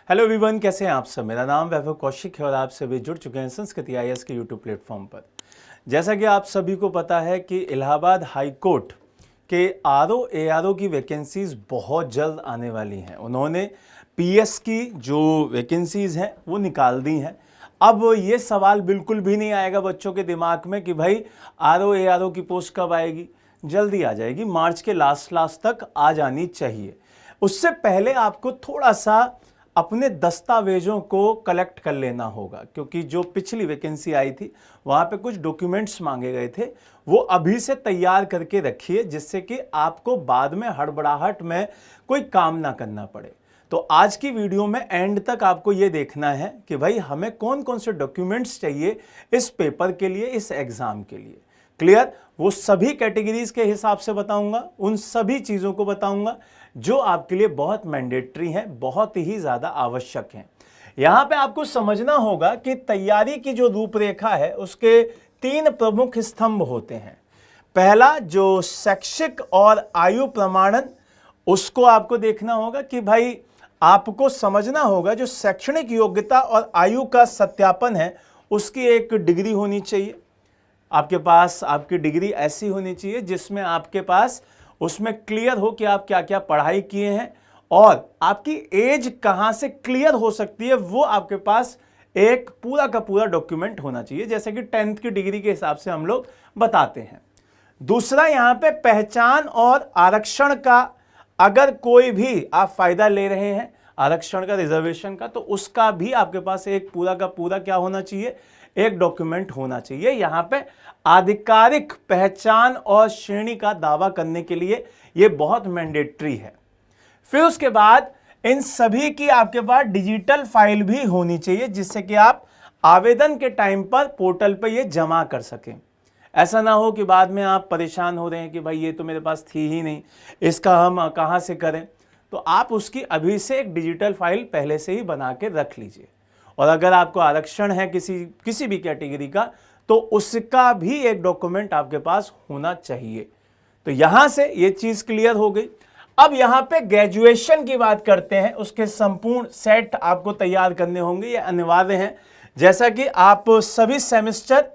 Hello everyone, कैसे हैं आप सब। मेरा नाम वैभव कौशिक है और आप सभी जुड़ चुके हैं संस्कृति IAS के यूट्यूब प्लेटफॉर्म पर। जैसा कि आप सभी को पता है कि इलाहाबाद हाई कोर्ट के RO ARO की वैकेंसीज बहुत जल्द आने वाली हैं। उन्होंने PS की जो वैकेंसीज हैं वो निकाल दी हैं। अब ये सवाल बिल्कुल भी नहीं आएगा बच्चों के दिमाग में कि भाई RO ARO की पोस्ट कब आएगी। जल्दी आ जाएगी, मार्च के लास्ट तक आ जानी चाहिए। उससे पहले आपको थोड़ा सा अपने दस्तावेजों को कलेक्ट कर लेना होगा, क्योंकि जो पिछली वैकेंसी आई थी वहां पे कुछ डॉक्यूमेंट्स मांगे गए थे, वो अभी से तैयार करके रखिए, जिससे कि आपको बाद में हड़बड़ाहट में कोई काम ना करना पड़े। तो आज की वीडियो में एंड तक आपको ये देखना है कि भाई हमें कौन कौन से डॉक्यूमेंट्स चाहिए इस पेपर के लिए, इस एग्जाम के लिए। क्लियर? वो सभी कैटेगरीज के हिसाब से बताऊंगा, उन सभी चीजों को बताऊंगा जो आपके लिए बहुत मैंडेटरी हैं, बहुत ही ज्यादा आवश्यक हैं। यहां पे आपको समझना होगा कि तैयारी की जो रूपरेखा है उसके 3 प्रमुख स्तंभ होते हैं। पहला जो शैक्षिक और आयु प्रमाणन, उसको आपको देखना होगा कि भाई आपको समझना होगा जो शैक्षणिक योग्यता और आयु का सत्यापन है उसकी एक डिग्री होनी चाहिए। आपके पास आपकी डिग्री ऐसी होनी चाहिए जिसमें आपके पास उसमें क्लियर हो कि आप क्या क्या पढ़ाई किए हैं और आपकी एज कहां से क्लियर हो सकती है, वो आपके पास एक पूरा का पूरा डॉक्यूमेंट होना चाहिए, जैसे कि 10th की डिग्री के हिसाब से हम लोग बताते हैं। दूसरा, यहां पे पहचान और आरक्षण का अगर कोई भी आप फायदा ले रहे हैं, आरक्षण का, रिजर्वेशन का, तो उसका भी आपके पास एक पूरा का पूरा क्या होना चाहिए, एक डॉक्यूमेंट होना चाहिए। यहां पे आधिकारिक पहचान और श्रेणी का दावा करने के लिए यह बहुत मैंडेटरी है। फिर उसके बाद इन सभी की आपके पास डिजिटल फाइल भी होनी चाहिए, जिससे कि आप आवेदन के टाइम पर पोर्टल पर यह जमा कर सकें। ऐसा ना हो कि बाद में आप परेशान हो रहे हैं कि भाई ये तो मेरे पास थी ही नहीं, इसका हम कहां से करें। तो आप उसकी अभी से एक डिजिटल फाइल पहले से ही बना के रख लीजिए। और अगर आपको आरक्षण है किसी भी कैटेगरी का, तो उसका भी एक डॉक्यूमेंट आपके पास होना चाहिए। तो यहां से ये चीज क्लियर हो गई। अब यहां पे ग्रेजुएशन की बात करते हैं, उसके संपूर्ण सेट आपको तैयार करने होंगे, ये अनिवार्य है। जैसा कि आप सभी सेमेस्टर,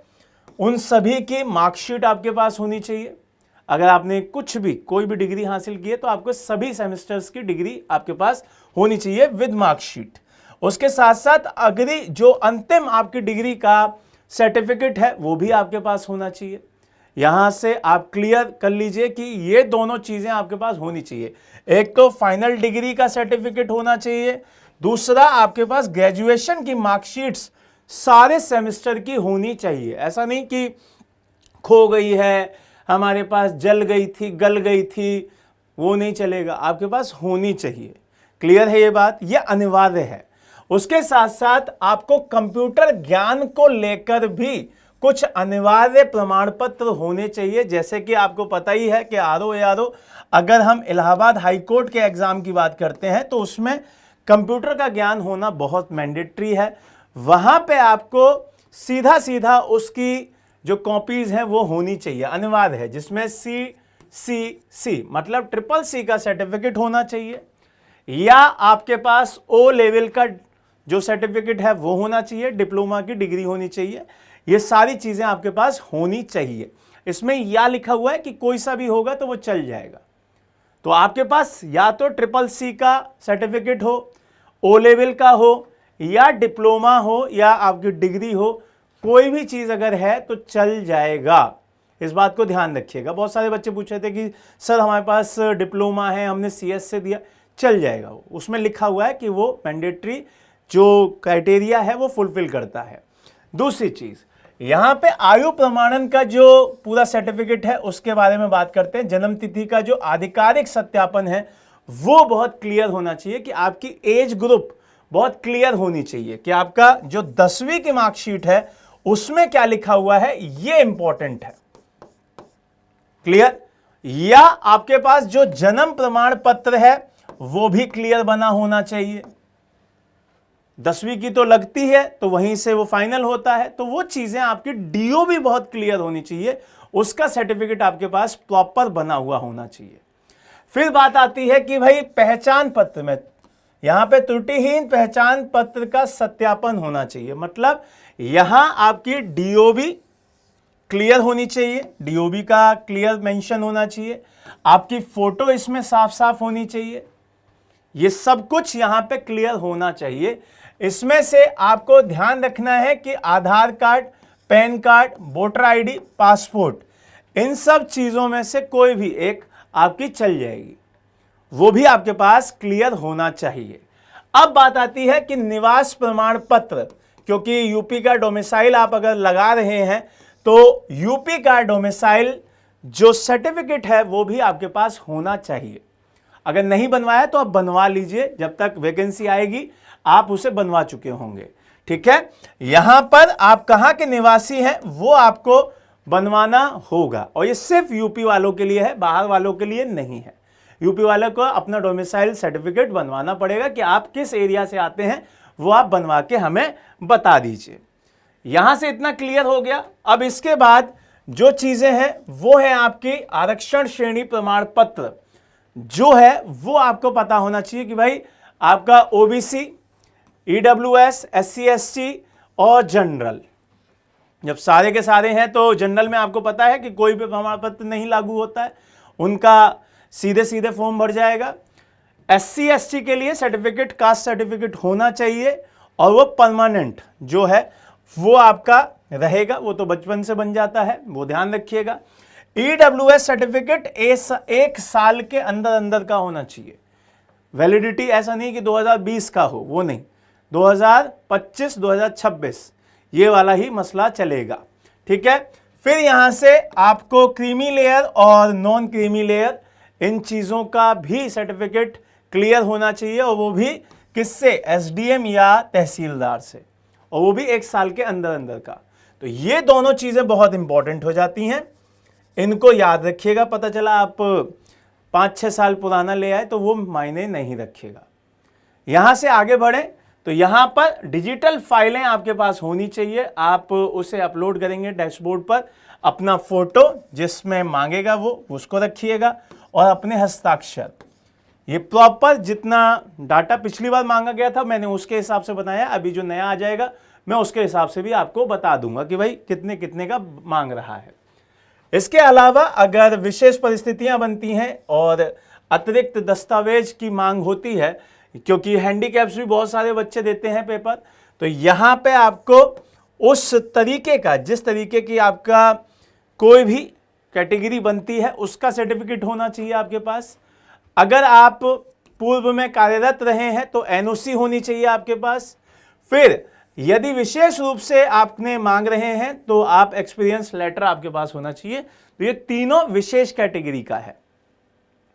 उन सभी की मार्कशीट आपके पास होनी चाहिए। अगर आपने कोई भी डिग्री हासिल की है तो आपको सभी सेमेस्टर्स की डिग्री आपके पास होनी चाहिए विद मार्कशीट। उसके साथ साथ अगली जो अंतिम आपकी डिग्री का सर्टिफिकेट है वो भी आपके पास होना चाहिए। यहां से आप क्लियर कर लीजिए कि ये दोनों चीजें आपके पास होनी चाहिए। एक तो फाइनल डिग्री का सर्टिफिकेट होना चाहिए, दूसरा आपके पास ग्रेजुएशन की मार्कशीट्स सारे सेमेस्टर की होनी चाहिए। ऐसा नहीं कि खो गई है, हमारे पास जल गई थी, गल गई थी, वो नहीं चलेगा, आपके पास होनी चाहिए। क्लियर है ये बात? ये अनिवार्य है। उसके साथ साथ आपको कंप्यूटर ज्ञान को लेकर भी कुछ अनिवार्य प्रमाण पत्र होने चाहिए। जैसे कि आपको पता ही है कि RO ARO, अगर हम इलाहाबाद हाई कोर्ट के एग्जाम की बात करते हैं तो उसमें कंप्यूटर का ज्ञान होना बहुत मैंडेटरी है। वहां पे आपको सीधा सीधा उसकी जो कॉपीज हैं वो होनी चाहिए, अनिवार्य है, जिसमें CCC मतलब CCC का सर्टिफिकेट होना चाहिए, या आपके पास O लेवल का जो सर्टिफिकेट है वो होना चाहिए, डिप्लोमा की डिग्री होनी चाहिए। ये सारी चीजें आपके पास होनी चाहिए। इसमें या लिखा हुआ है कि कोई सा भी होगा तो वो चल जाएगा। तो आपके पास या तो CCC का सर्टिफिकेट हो, O लेवल का हो, या डिप्लोमा हो, या आपकी डिग्री हो, कोई भी चीज अगर है तो चल जाएगा। इस बात को ध्यान रखिएगा। बहुत सारे बच्चे पूछ रहे थे कि सर हमारे पास डिप्लोमा है, हमने CS से दिया, चल जाएगा। वो उसमें लिखा हुआ है कि वो मैंडेटरी जो क्राइटेरिया है वो फुलफिल करता है। दूसरी चीज, यहां पे आयु प्रमाणन का जो पूरा सर्टिफिकेट है उसके बारे में बात करते हैं। जन्म तिथि का जो आधिकारिक सत्यापन है वो बहुत क्लियर होना चाहिए, कि आपकी एज ग्रुप बहुत क्लियर होनी चाहिए, कि आपका जो 10वीं की मार्कशीट है उसमें क्या लिखा हुआ है, ये इंपॉर्टेंट है। क्लियर? या आपके पास जो जन्म प्रमाण पत्र है वो भी क्लियर बना होना चाहिए। 10वीं की तो लगती है तो वहीं से वो फाइनल होता है, तो वो चीजें आपकी DO भी बहुत क्लियर होनी चाहिए, उसका सर्टिफिकेट आपके पास प्रॉपर बना हुआ होना चाहिए। फिर बात आती है कि भाई पहचान पत्र में, यहां पे त्रुटिहीन पहचान पत्र का सत्यापन होना चाहिए, मतलब यहां आपकी डीओबी क्लियर होनी चाहिए, डीओबी का क्लियर मेंशन होना चाहिए, आपकी फोटो इसमें साफ साफ होनी चाहिए, ये सब कुछ यहां पे क्लियर होना चाहिए। इसमें से आपको ध्यान रखना है कि Aadhaar card, PAN card, voter ID, passport, इन सब चीजों में से कोई भी एक आपकी चल जाएगी, वो भी आपके पास क्लियर होना चाहिए। अब बात आती है कि निवास प्रमाण पत्र, क्योंकि यूपी का डोमिसाइल आप अगर लगा रहे हैं तो यूपी का डोमिसाइल जो सर्टिफिकेट है वो भी आपके पास होना चाहिए। अगर नहीं बनवाया तो आप बनवा लीजिए, जब तक वैकेंसी आएगी आप उसे बनवा चुके होंगे, ठीक है। यहां पर आप कहां के निवासी हैं वो आपको बनवाना होगा, और ये सिर्फ यूपी वालों के लिए है, बाहर वालों के लिए नहीं है। यूपी वालों को अपना डोमिसाइल सर्टिफिकेट बनवाना पड़ेगा कि आप किस एरिया से आते हैं, वो आप बनवा के हमें बता दीजिए। यहां से इतना क्लियर हो गया। अब इसके बाद जो चीजें हैं वो है आपकी आरक्षण श्रेणी प्रमाण पत्र, जो है वो आपको पता होना चाहिए कि भाई आपका ओबीसी, ईडब्ल्यूएस, एससी एसटी और जनरल, जब सारे के सारे हैं तो जनरल में आपको पता है कि कोई भी प्रमाण पत्र नहीं लागू होता है, उनका सीधे सीधे फॉर्म भर जाएगा। एससी एसटी के लिए सर्टिफिकेट, कास्ट सर्टिफिकेट होना चाहिए, और वो परमानेंट जो है वो आपका रहेगा, वो तो बचपन से बन जाता है, वो ध्यान रखिएगा। ईडब्ल्यूएस सर्टिफिकेट 1 साल के अंदर अंदर का होना चाहिए, वैलिडिटी ऐसा नहीं कि 2020 का हो, वो नहीं, 2025 2026 ये वाला ही मसला चलेगा, ठीक है। फिर यहां से आपको क्रीमी लेयर और नॉन क्रीमी लेयर, इन चीजों का भी सर्टिफिकेट क्लियर होना चाहिए, और वो भी किससे, एसडीएम या तहसीलदार से, और वो भी 1 साल के अंदर अंदर का। तो ये दोनों चीजें बहुत इंपॉर्टेंट हो जाती हैं, इनको याद रखिएगा। पता चला आप 5-6 साल पुराना ले आए तो वो मायने नहीं रखेगा। यहां से आगे बढ़े तो यहां पर डिजिटल फाइलें आपके पास होनी चाहिए, आप उसे अपलोड करेंगे डैशबोर्ड पर, अपना फोटो जिसमें मांगेगा वो उसको रखिएगा, और अपने हस्ताक्षर, ये प्रॉपर जितना डाटा पिछली बार मांगा गया था मैंने उसके हिसाब से बनाया, अभी जो नया आ जाएगा मैं उसके हिसाब से भी आपको बता दूंगा कि भाई कितने कितने का मांग रहा है। इसके अलावा अगर विशेष परिस्थितियां बनती हैं और अतिरिक्त दस्तावेज की मांग होती है, क्योंकि हैंडीकैप्स भी बहुत सारे बच्चे देते हैं पेपर, तो यहां पे आपको उस तरीके का, जिस तरीके की आपका कोई भी कैटेगरी बनती है उसका सर्टिफिकेट होना चाहिए आपके पास। अगर आप पूर्व में कार्यरत रहे हैं तो एनओसी होनी चाहिए आपके पास। फिर यदि विशेष रूप से आपने मांग रहे हैं तो आप एक्सपीरियंस लेटर आपके पास होना चाहिए। तो ये तीनों विशेष कैटेगरी का है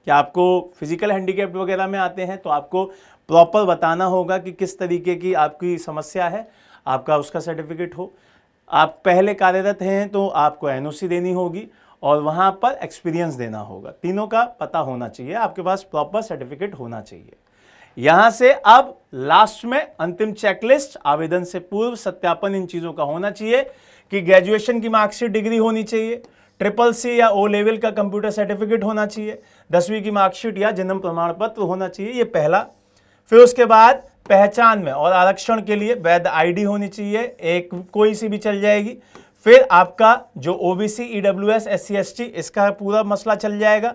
कि आपको फिजिकल हैंडीकैप वगैरह में आते हैं तो आपको प्रॉपर बताना होगा कि किस तरीके की आपकी समस्या है, आपका उसका सर्टिफिकेट हो। आप पहले कार्यरत हैं तो आपको एनओसी देनी होगी और वहां पर एक्सपीरियंस देना होगा। तीनों का पता होना चाहिए, आपके पास प्रॉपर सर्टिफिकेट होना चाहिए। यहां से अब लास्ट में अंतिम चेकलिस्ट, आवेदन से पूर्व सत्यापन इन चीजों का होना चाहिए कि ग्रेजुएशन की मार्कशीट, डिग्री होनी चाहिए, CCC या O लेवल का कंप्यूटर सर्टिफिकेट होना चाहिए, 10वीं की मार्कशीट या जन्म प्रमाण पत्र होना चाहिए, ये पहला। फिर उसके बाद पहचान में और आरक्षण के लिए वैध आईडी होनी चाहिए, एक कोई सी भी चल जाएगी। फिर आपका जो ओबीसी, ईडब्ल्यूएस, एससी एसटी, इसका पूरा मसला चल जाएगा।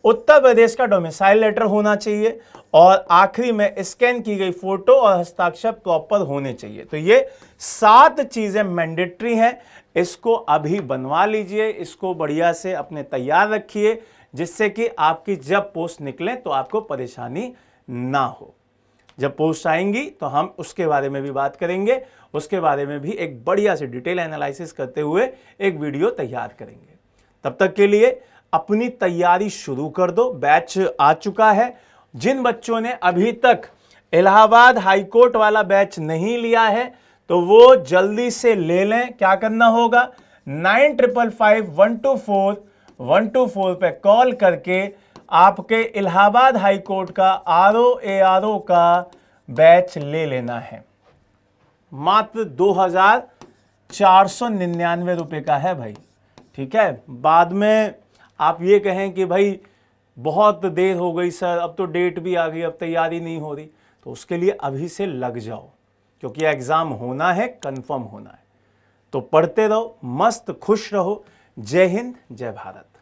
उत्तर प्रदेश का डोमिसाइल लेटर होना चाहिए, और आखिरी में स्कैन की गई फोटो और हस्ताक्षर प्रॉपर होने चाहिए। तो ये 7 चीजें मैंडेटरी हैं, इसको अभी बनवा लीजिए, इसको बढ़िया से अपने तैयार रखिए, जिससे कि आपकी जब पोस्ट निकले तो आपको परेशानी ना हो। जब पोस्ट आएंगी तो हम उसके बारे में भी बात करेंगे, उसके बारे में भी एक बढ़िया से डिटेल एनालिसिस करते हुए एक वीडियो तैयार करेंगे। तब तक के लिए अपनी तैयारी शुरू कर दो, बैच आ चुका है। जिन बच्चों ने अभी तक इलाहाबाद हाईकोर्ट वाला बैच नहीं लिया है तो वो जल्दी से ले लें। क्या करना होगा, 9555-124-124 पे कॉल करके आपके इलाहाबाद हाईकोर्ट का RO-ARO का बैच ले लेना है। मात्र 2499 रुपए का है भाई, ठीक है। बाद में आप ये कहें कि भाई बहुत देर हो गई सर, अब तो डेट भी आ गई, अब तैयारी नहीं हो रही, तो उसके लिए अभी से लग जाओ, क्योंकि एग्ज़ाम होना है, कंफर्म होना है। तो पढ़ते रहो, मस्त खुश रहो। जय हिंद, जय भारत।